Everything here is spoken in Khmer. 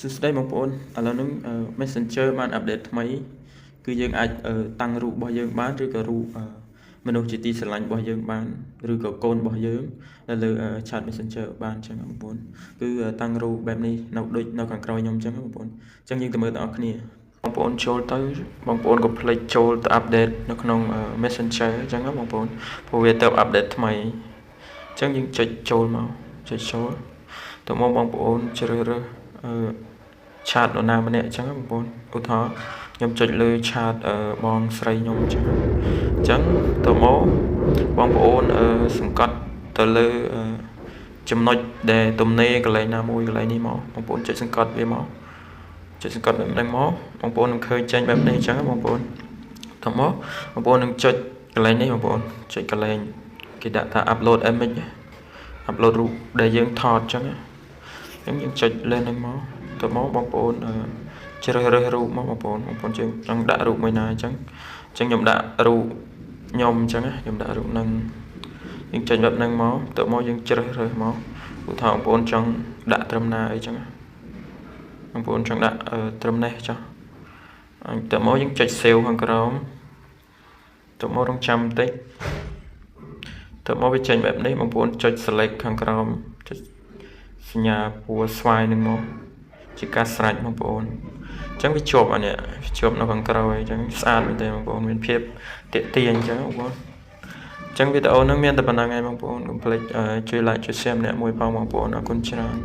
សួស្តីបងប្អូនឥឡូវហ្នឹង Messenger បាន update ថ្មីគឺយើងអាចតាំងរូបរបស់យើងបានឬក៏រូបមនុស្សជាទីស្រឡាញ់របស់យើងបានឬក៏កូនរបស់យើងនៅលើ chat Messenger បានអញ្ចឹងបងប្អូនគឺតាំងរូបបែបនេះនៅដូចនៅខាងក្រោយខ្ញុំអញ្ចឹងបងប្អូនអញ្ចឹងយើងទៅមើលទាំងអស់គ្នាបងប្អូនចូលទៅបងប្អូនកុំភ្លេចចូលទៅ update នៅក្នុង Messenger អញ្ចឹងបងប្អូនព្រោះវាទៅ update ថ្មីអញ្ចឹងយើងចុចចូលមកចុចចូលទៅមកបងប្អូនជ្រើសរើសឆាតនរណាម្នាក់អញ្ចឹងបងប្អូនឧទាហរណ៍ខ្ញុំចុចលើឆាតបងស្រីខ្ញុំអញ្ចឹងទៅមកបងប្អូនសង្កត់ទៅលើចំណុចដែលទំនេរកន្លែងណាមួយកន្លែងនេះមកបងប្អូនចុចសង្កត់វាមកចុចសង្កត់បែបហ្នឹងមកបងប្អូននឹងឃើញចេញបែបនេះអញ្ចឹងបងប្អូនទៅមកបងប្អូននឹងចុចកន្លែងនេះបងប្អូនចុចកន្លែងគេដាក់ថា upload image upload រូបដែលយើងថតអញ្ចឹងយើងចុចលើនេះមកទៅមកបងប្អូនជ្រើសរើសរូបមកបងប្អូនចង់ដាក់រូបមួយណាអញ្ចឹងខ្ញុំដាក់រូបខ្ញុំអញ្ចឹងខ្ញុំដាក់រូបនឹងយើងចុចបែបហ្នឹងមកទៅមកយើងជ្រើសរើសមកឧទាហរណ៍បងប្អូនចង់ដាក់ត្រឹមណាអីចឹងបងប្អូនចង់ដាក់ត្រឹមនេះចុះទៅមកយើងចុច save ខាងក្រោមទៅមករងចាំបន្តិចទៅមកវាចេញបែបនេះបងប្អូនចុច select ខាងក្រោមចុចសញ្ញាពណ៌ស្វាយនឹងមកជាការស្រេចបងប្អូនអញ្ចឹងវាជាប់អានេះជាប់នៅខាងក្រោយអញ្ចឹងស្អាតមែនទេបងប្អូនមានភាពទាក់ទាញអញ្ចឹងបងប្អូនអញ្ចឹងវីដេអូហ្នឹងមានតែប៉ុណ្្នឹងឯងបងប្អូនកុំភ្លេចជួយ like ជួយ share ម្នាក់មួយផងបងប្អូនអរគុណច្រើន